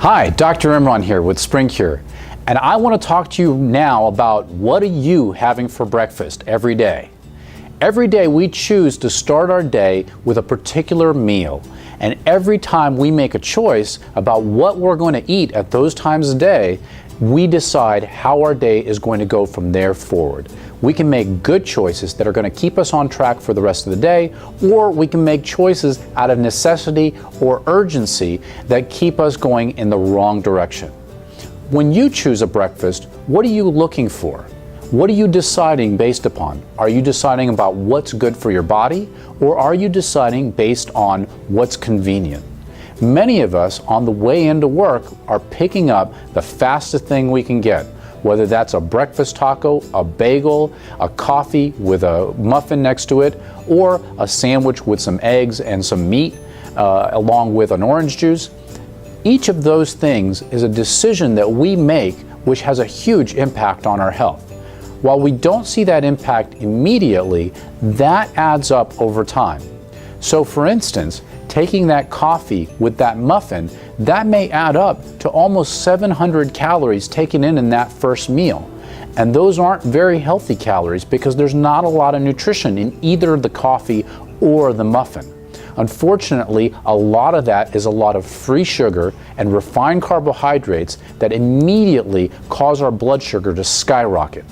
Hi, Dr. Emran here with SpringCure, and I want to talk to you now about what are you having for breakfast every day. Every day we choose to start our day with a particular meal, and every time we make a choice about what we're going to eat at those times of day, we decide how our day is going to go from there forward. We can make good choices that are going to keep us on track for the rest of the day, or we can make choices out of necessity or urgency that keep us going in the wrong direction. When you choose a breakfast, what are you looking for? What are you deciding based upon? Are you deciding about what's good for your body, or are you deciding based on what's convenient? Many of us on the way into work are picking up the fastest thing we can get, whether that's a breakfast taco, a bagel, a coffee with a muffin next to it, or a sandwich with some eggs and some meat along with an orange juice. Each of those things is a decision that we make which has a huge impact on our health. While we don't see that impact immediately, that adds up over time. So for instance, taking that coffee with that muffin, that may add up to almost 700 calories taken in that first meal. And those aren't very healthy calories because there's not a lot of nutrition in either the coffee or the muffin. Unfortunately, a lot of that is a lot of free sugar and refined carbohydrates that immediately cause our blood sugar to skyrocket.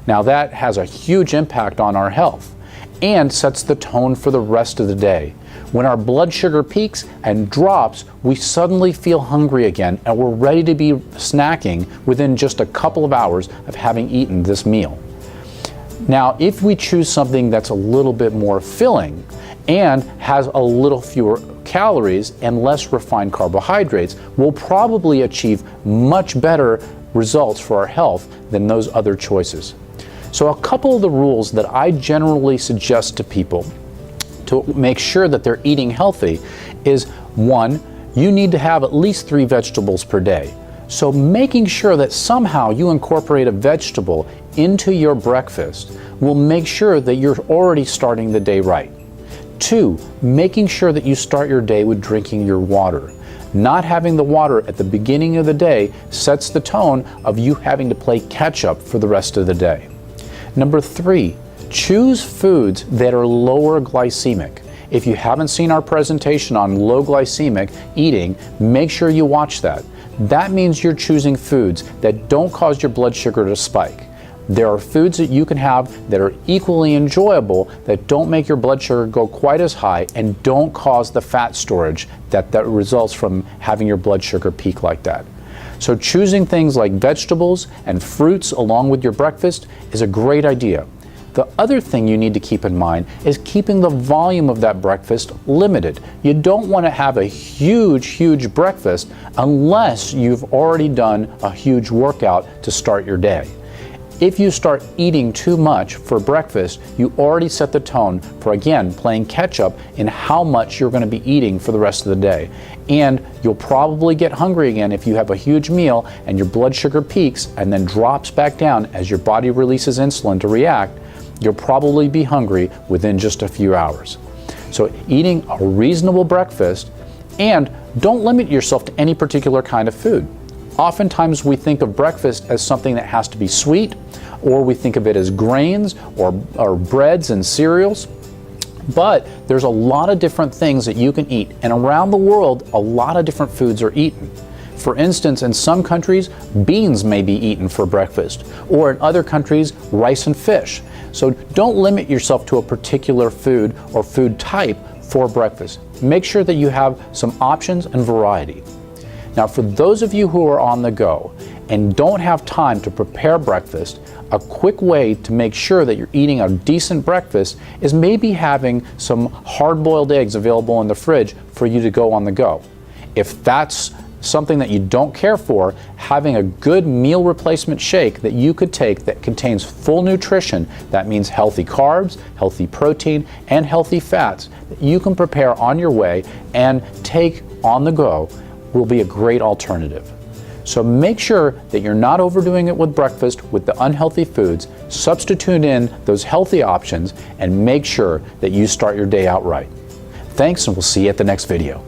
Now that has a huge impact on our health and sets the tone for the rest of the day. When our blood sugar peaks and drops, we suddenly feel hungry again and we're ready to be snacking within just a couple of hours of having eaten this meal. Now, if we choose something that's a little bit more filling and has a little fewer calories and less refined carbohydrates, we'll probably achieve much better results for our health than those other choices. So a couple of the rules that I generally suggest to people to make sure that they're eating healthy is, one, you need to have at least 3 vegetables per day. So making sure that somehow you incorporate a vegetable into your breakfast will make sure that you're already starting the day right. 2, making sure that you start your day with drinking your water. Not having the water at the beginning of the day sets the tone of you having to play catch up for the rest of the day. Number 3, choose foods that are lower glycemic. If you haven't seen our presentation on low glycemic eating, make sure you watch that. That means you're choosing foods that don't cause your blood sugar to spike. There are foods that you can have that are equally enjoyable that don't make your blood sugar go quite as high and don't cause the fat storage that results from having your blood sugar peak like that. So choosing things like vegetables and fruits along with your breakfast is a great idea. The other thing you need to keep in mind is keeping the volume of that breakfast limited. You don't want to have a huge breakfast unless you've already done a huge workout to start your day. If you start eating too much for breakfast, you already set the tone for, again, playing catch up in how much you're going to be eating for the rest of the day. And you'll probably get hungry again if you have a huge meal and your blood sugar peaks and then drops back down as your body releases insulin to react. You'll probably be hungry within just a few hours. So eating a reasonable breakfast, and don't limit yourself to any particular kind of food. Oftentimes we think of breakfast as something that has to be sweet, or we think of it as grains or breads and cereals. But there's a lot of different things that you can eat, and around the world a lot of different foods are eaten. For instance, in some countries, beans may be eaten for breakfast, or in other countries, rice and fish. So don't limit yourself to a particular food or food type for breakfast. Make sure that you have some options and variety. Now, for those of you who are on the go and don't have time to prepare breakfast, a quick way to make sure that you're eating a decent breakfast is maybe having some hard-boiled eggs available in the fridge for you to go on the go. If that's something that you don't care for, having a good meal replacement shake that you could take that contains full nutrition, that means healthy carbs, healthy protein, and healthy fats, that you can prepare on your way and take on the go, will be a great alternative. So make sure that you're not overdoing it with breakfast with the unhealthy foods. Substitute in those healthy options and make sure that you start your day out right. Thanks, and we'll see you at the next video.